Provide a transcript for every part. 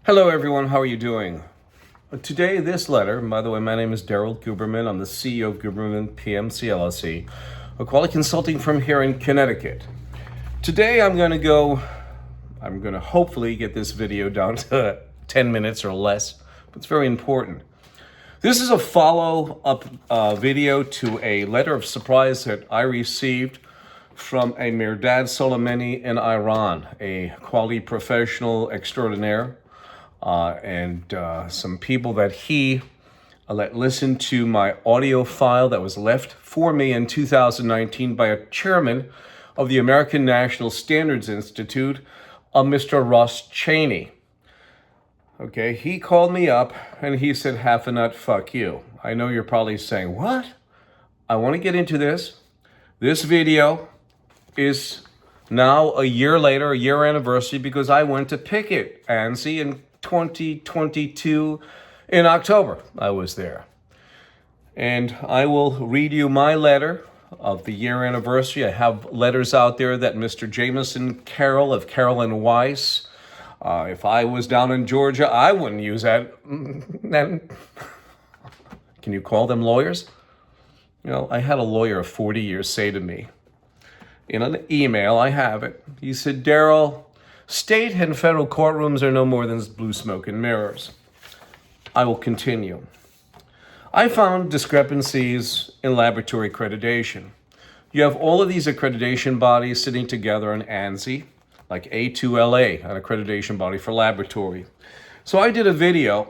Hello everyone, how are you doing? Today, this letter, by the way, my name is Guberman. I'm the CEO of Guberman PMC LLC, a quality consulting firm here in Connecticut. Today I'm going to hopefully get this video down to 10 minutes or less, but it's very important. This is a follow-up video to a letter of surprise that I received from a Mirdad Soleimani in Iran, a quality professional extraordinaire, and some people that he let listen to my audio file that was left for me in 2019 by a chairman of the American National Standards Institute, Mr. Russ Chaney. Okay, he called me up and he said, "Half a nut, fuck you." I know you're probably saying, what? I want to get into this. This video is now a year later, a year anniversary, because I went to picket ANSI in 2022 in October. I was there. And I will read you my letter of the year anniversary. I have letters out there that Mr. Jameson Carroll of Carroll and Weiss, if I was down in Georgia, I wouldn't use that. Can you call them lawyers? You know, I had a lawyer of 40 years say to me in an email, I have it, he said, "Daryl, state and federal courtrooms are no more than blue smoke and mirrors." I will continue. I found discrepancies in laboratory accreditation. You have all of these accreditation bodies sitting together in ANSI, like A2LA, an accreditation body for laboratory. So I did a video.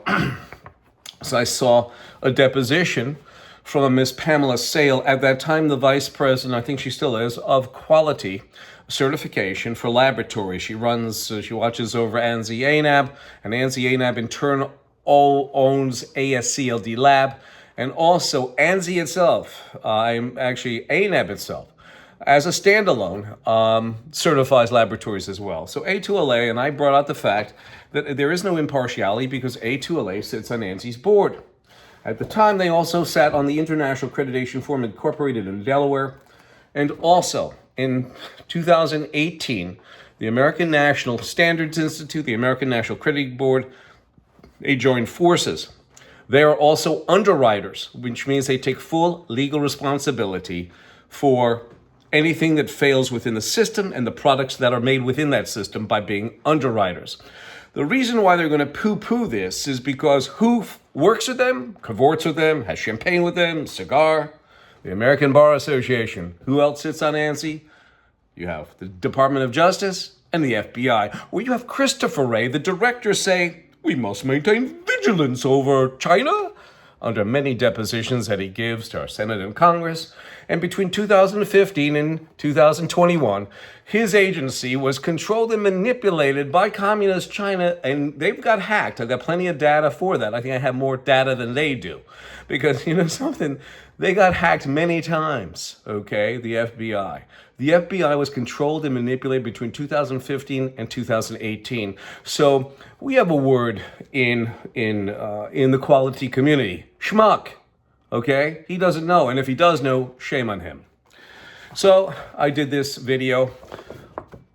So I saw a deposition from a Miss Pamela Sale, at that time the vice president, I think she still is, of quality certification for laboratory. She watches over ANSI-ANAB, and ANSI-ANAB in turn owns ASCLD Lab, and also ANSI itself, ANAB itself, as a standalone, certifies laboratories as well. So A2LA, and I brought out the fact that there is no impartiality because A2LA sits on ANSI's board. At the time, they also sat on the International Accreditation Forum Incorporated in Delaware, and also in 2018, the American National Standards Institute, the American National Accrediting Board, they joined forces. They are also underwriters, which means they take full legal responsibility for anything that fails within the system and the products that are made within that system by being underwriters. The reason why they're going to poo-poo this is because who works with them, cavorts with them, has champagne with them, cigar? The American Bar Association. Who else sits on ANSI? You have the Department of Justice and the FBI, where you have Christopher Wray, the director, say, "We must maintain vigilance over China," under many depositions that he gives to our Senate and Congress. And between 2015 and 2021, his agency was controlled and manipulated by communist China, and they've got hacked. I've got plenty of data for that. I think I have more data than they do. Because, you know something, they got hacked many times, okay, the FBI. The FBI was controlled and manipulated between 2015 and 2018. So we have a word in the quality community, schmuck, okay? He doesn't know, and if he does know, shame on him. So I did this video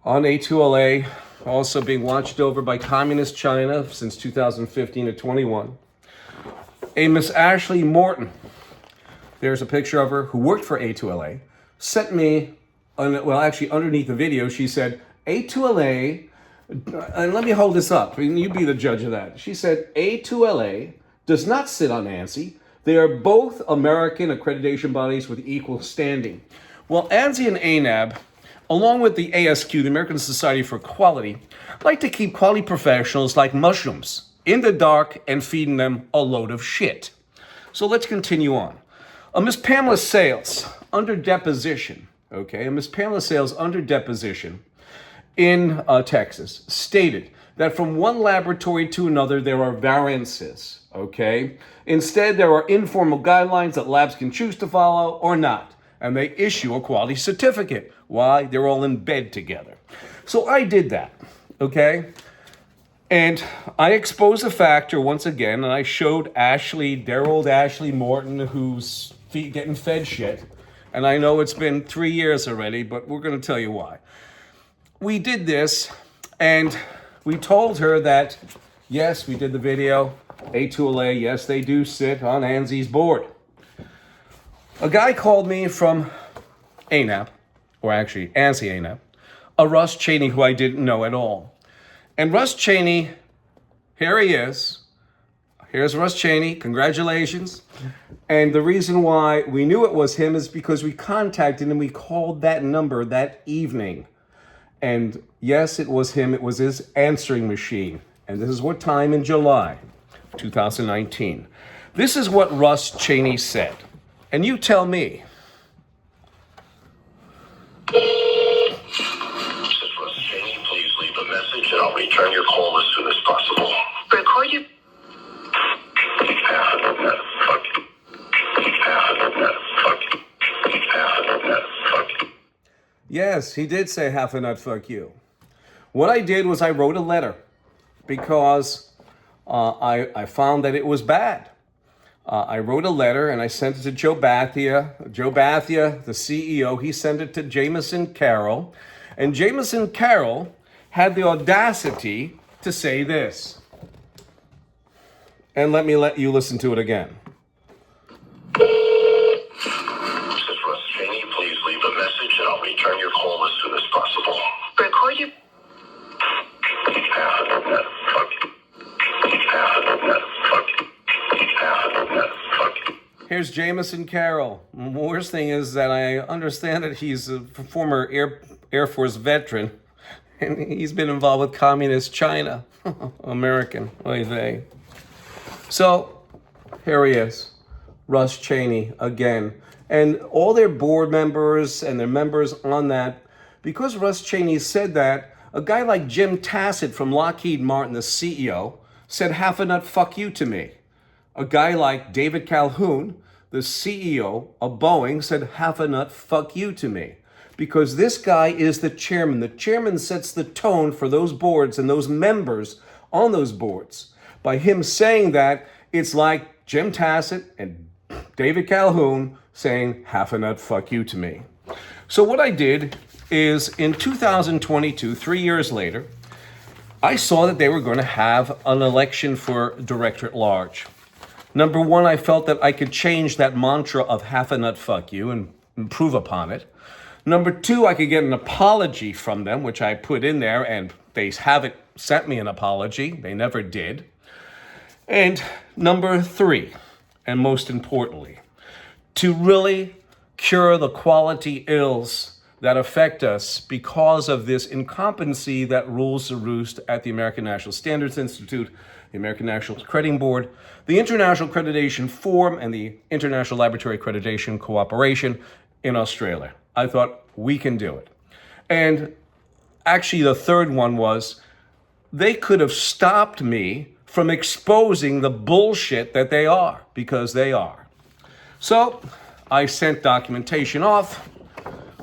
on A2LA, also being watched over by communist China since 2015 to 21. A Miss Ashley Morton, there's a picture of her, who worked for A2LA, sent me, underneath the video, she said, A2LA, and let me hold this up, you be the judge of that. She said, A2LA does not sit on ANSI. They are both American accreditation bodies with equal standing. Well, ANSI and ANAB, along with the ASQ, the American Society for Quality, like to keep quality professionals like mushrooms in the dark and feeding them a load of shit. So let's continue on. Miss Pamela Sales, under deposition, Miss Pamela Sales, under deposition in Texas, stated that from one laboratory to another, there are variances, Instead, there are informal guidelines that labs can choose to follow or not, and they issue a quality certificate. Why? They're all in bed together. So I did that, And I exposed a factor once again, and I showed dear old Ashley Morton, who's getting fed shit. And I know it's been 3 years already, but we're going to tell you why. We did this, and we told her that Yes, we did the video. A2LA, yes, they do sit on ANSI's board. A guy called me from ANAB, or actually ANSI-ASQ-ANAB, a Russ Chaney who I didn't know at all. And Russ Chaney, here he is. Here's Russ Chaney, congratulations. And the reason why we knew it was him is because we contacted him, we called that number that evening. And yes, it was him, it was his answering machine. And this is what time in July 2019. This is what Russ Chaney said. And you tell me. This is Russ Chaney. Please leave a message and I'll return your call as soon as possible. Record your... Yes, he did say half a nut fuck you. What I did was I wrote a letter because I found that it was bad. I wrote a letter and I sent it to Joe Bhatia. Joe Bhatia, the CEO, he sent it to Jameson Carroll. And Jameson Carroll had the audacity to say this. And let you listen to it again. This is Russ Chaney. Please leave a message and I'll return your call as soon as possible. Record your... Here's Jameson Carroll. The worst thing is that I understand that he's a former Air Force veteran, and he's been involved with communist China. American, oy vey. So, here he is, Russ Chaney again. And all their board members and their members on that, because Russ Chaney said that, a guy like Jim Tassett from Lockheed Martin, the CEO, said half a nut fuck you to me. A guy like David Calhoun, the CEO of Boeing, said half a nut fuck you to me. Because this guy is the chairman. The chairman sets the tone for those boards and those members on those boards. By him saying that, it's like Jim Tassett and David Calhoun saying half a nut fuck you to me. So what I did is in 2022, 3 years later, I saw that they were going to have an election for director at large. Number one, I felt that I could change that mantra of half a nut fuck you and improve upon it. Number two, I could get an apology from them, which I put in there, and they haven't sent me an apology. They never did. And number three, and most importantly, to really cure the quality ills that affect us because of this incompetency that rules the roost at the American National Standards Institute, the American National Accrediting Board, the International Accreditation Forum, and the International Laboratory Accreditation Cooperation in Australia. I thought, we can do it. And actually, the third one was, they could have stopped me from exposing the bullshit that they are, because they are. So I sent documentation off.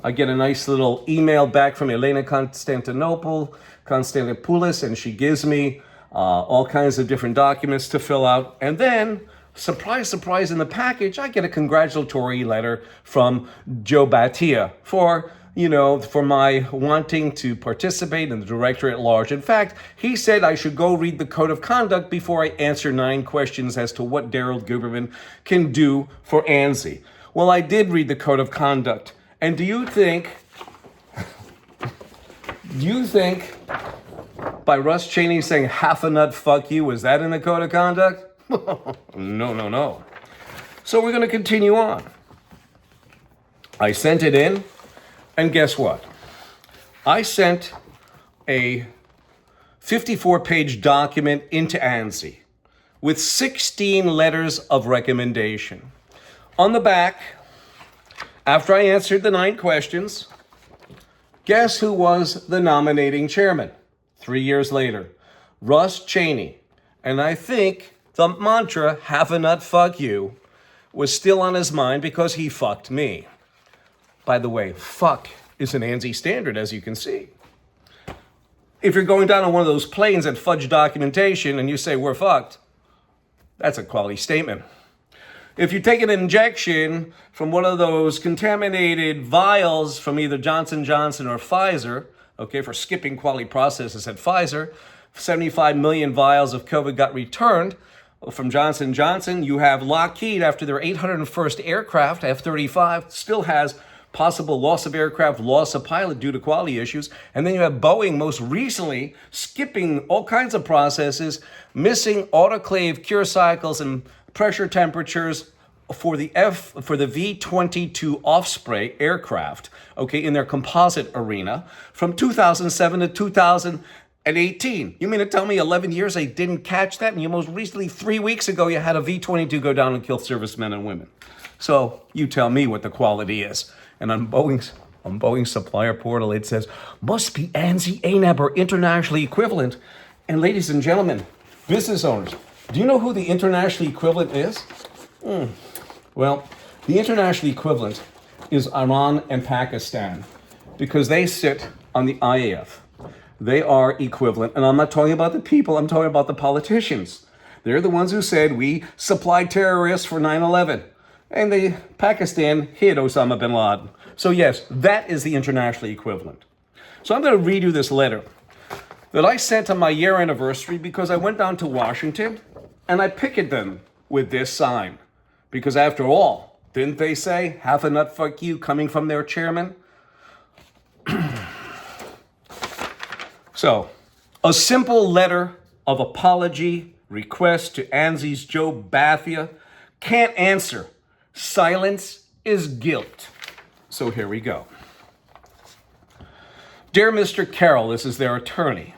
I get a nice little email back from Elena Constantopoulos, and she gives me all kinds of different documents to fill out. And then, surprise, surprise, in the package, I get a congratulatory letter from Joe Bhatia for my wanting to participate in the directorate at large. In fact, he said I should go read the code of conduct before I answer 9 questions as to what Daryl Guberman can do for ANSI. Well, I did read the code of conduct. And do you think by Russ Chaney saying half a nut fuck you, was that in the code of conduct? No. So we're going to continue on. I sent it in, and guess what? I sent a 54-page document into ANSI with 16 letters of recommendation. On the back, after I answered the 9 questions, guess who was the nominating chairman 3 years later? Russ Chaney. And I think the mantra, half a nut fuck you, was still on his mind because he fucked me. By the way, fuck is an ANSI standard, as you can see. If you're going down on one of those planes that fudge documentation and you say we're fucked, that's a quality statement. If you take an injection from one of those contaminated vials from either Johnson & Johnson or Pfizer, okay, for skipping quality processes at Pfizer, 75 million vials of COVID got returned from Johnson & Johnson. You have Lockheed, after their 801st aircraft, F-35, still has possible loss of aircraft, loss of pilot due to quality issues. And then you have Boeing most recently skipping all kinds of processes, missing autoclave cure cycles and pressure temperatures for the V-22 Osprey aircraft, okay, in their composite arena from 2007 to 2018. You mean to tell me 11 years they didn't catch that? And you most recently, 3 weeks ago, you had a V-22 go down and kill servicemen and women. So you tell me what the quality is. And on Boeing's supplier portal, it says, must be ANSI-ASQ-ANAB or internationally equivalent. And ladies and gentlemen, business owners, do you know who the internationally equivalent is? Well, the international equivalent is Iran and Pakistan because they sit on the IAF. They are equivalent. And I'm not talking about the people, I'm talking about the politicians. They're the ones who said we supplied terrorists for 9/11. And Pakistan hid Osama bin Laden. So yes, that is the international equivalent. So I'm going to read you this letter that I sent on my year anniversary because I went down to Washington and I picketed them with this sign. Because after all, didn't they say, half a nut fuck you coming from their chairman? So, a simple letter of apology, request to ANSI's Joe Bhatia can't answer. Silence is guilt. So here we go. Dear Mr. Carroll, this is their attorney.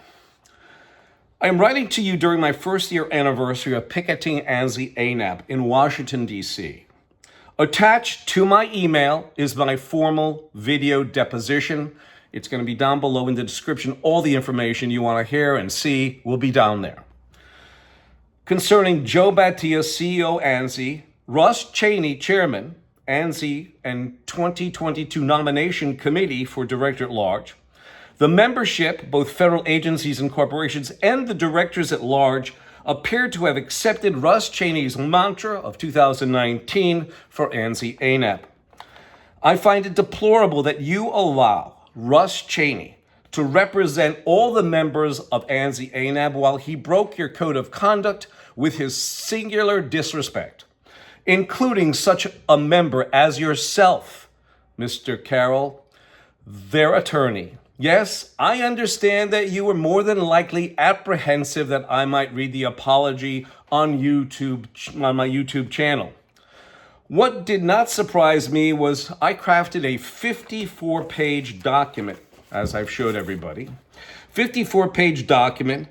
I am writing to you during my first year anniversary of picketing ANSI-ASQ-ANAB in Washington, D.C. Attached to my email is my formal video deposition. It's going to be down below in the description. All the information you want to hear and see will be down there. Concerning Joe Bhatia, CEO ANSI, Russ Chaney, Chairman, ANSI and 2022 Nomination Committee for Director at Large, the membership, both federal agencies and corporations, and the directors at large appear to have accepted Russ Chaney's mantra of 2019 for ANSI-ASQ-ANAB. I find it deplorable that you allow Russ Chaney to represent all the members of ANSI-ASQ-ANAB while he broke your code of conduct with his singular disrespect, including such a member as yourself, Mr. Carroll, their attorney. Yes, I understand that you were more than likely apprehensive that I might read the apology on my YouTube channel. What did not surprise me was I crafted a 54-page document, as I've showed everybody, 54-page document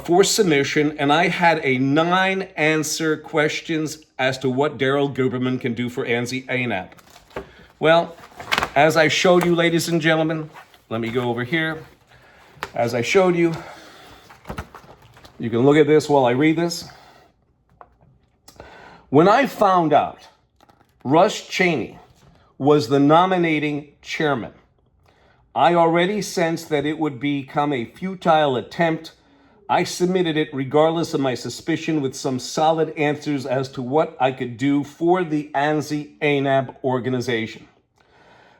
for submission, and I had 9 answer questions as to what Daryl Guberman can do for ANSI-ASQ-ANAB. Well, as I showed you, ladies and gentlemen, let me go over here. As I showed you, you can look at this while I read this. When I found out Russ Chaney was the nominating chairman, I already sensed that it would become a futile attempt. I submitted it regardless of my suspicion with some solid answers as to what I could do for the ANSI-ASQ-ANAB organization.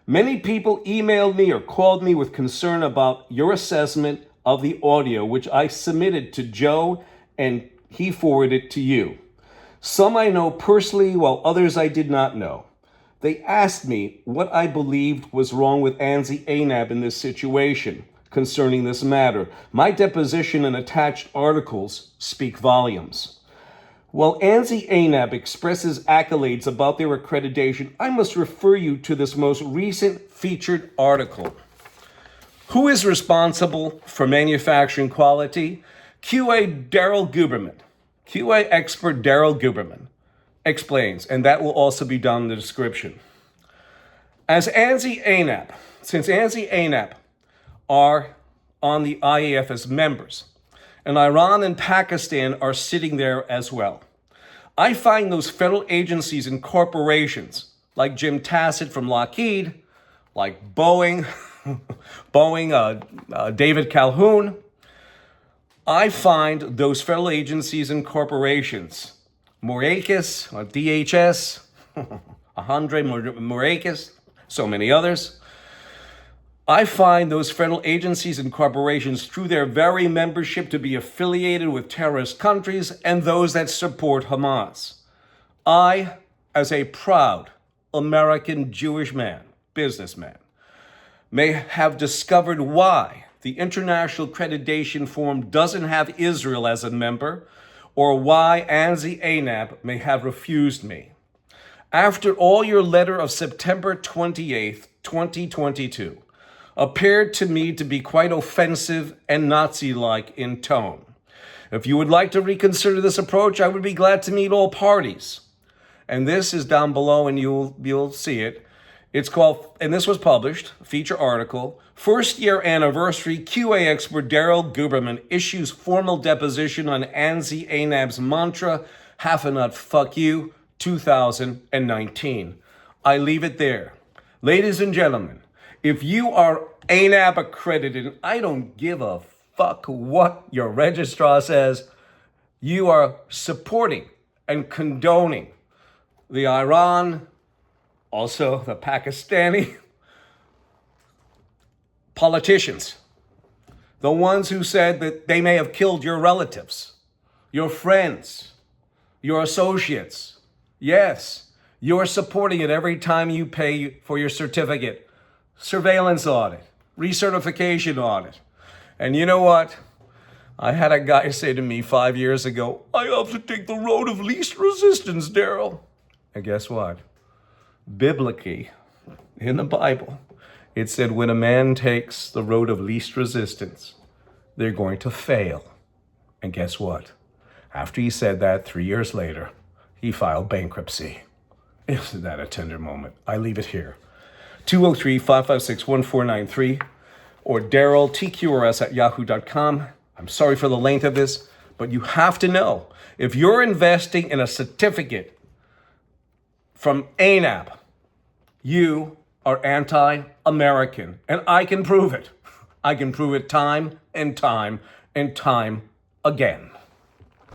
Many people emailed me or called me with concern about your assessment of the audio, which I submitted to Joe and he forwarded it to you. Some I know personally, while others I did not know. They asked me what I believed was wrong with ANSI-ASQ-ANAB in this situation concerning this matter. My deposition and attached articles speak volumes. While ANSI-ASQ-ANAB expresses accolades about their accreditation, I must refer you to this most recent featured article. Who is responsible for manufacturing quality? QA Daryl Guberman. QA expert Daryl Guberman explains, and that will also be down in the description. As ANSI-ASQ-ANAB, since ANSI-ASQ-ANAB are on the IAF as members, and Iran and Pakistan are sitting there as well, I find those federal agencies and corporations like Jim Tassett from Lockheed, like Boeing, David Calhoun, I find those federal agencies and corporations, Morakis, DHS, Andre Morakis, so many others, I find those federal agencies and corporations through their very membership to be affiliated with terrorist countries and those that support Hamas. I, as a proud American Jewish man, businessman, may have discovered why the International Accreditation Forum doesn't have Israel as a member, or why ANSI-ASQ-ANAB may have refused me. After all, your letter of September 28th, 2022, appeared to me to be quite offensive and Nazi-like in tone. If you would like to reconsider this approach, I would be glad to meet all parties. And this is down below, and you'll see it. It's called, and this was published, feature article, First Year Anniversary, QA Expert Daryl Guberman issues formal deposition on ANSI-ASQ-ANAB's mantra, half a nut, fuck you, 2019. I leave it there. Ladies and gentlemen, if you are ANAB accredited, I don't give a fuck what your registrar says, you are supporting and condoning the Iran, also the Pakistani politicians, the ones who said that they may have killed your relatives, your friends, your associates. Yes, you're supporting it every time you pay for your certificate, surveillance audit, recertification audit. And you know what? I had a guy say to me 5 years ago, I have to take the road of least resistance, Daryl. And guess what? Biblically, in the Bible, it said when a man takes the road of least resistance, they're going to fail. And guess what? After he said that, 3 years later, he filed bankruptcy. Isn't that a tender moment? I leave it here. 203-556-1493 or Daryl, TQRS@yahoo.com. I'm sorry for the length of this, but you have to know, if you're investing in a certificate from ANAB, you are anti-American, and I can prove it. I can prove it time and time and time again.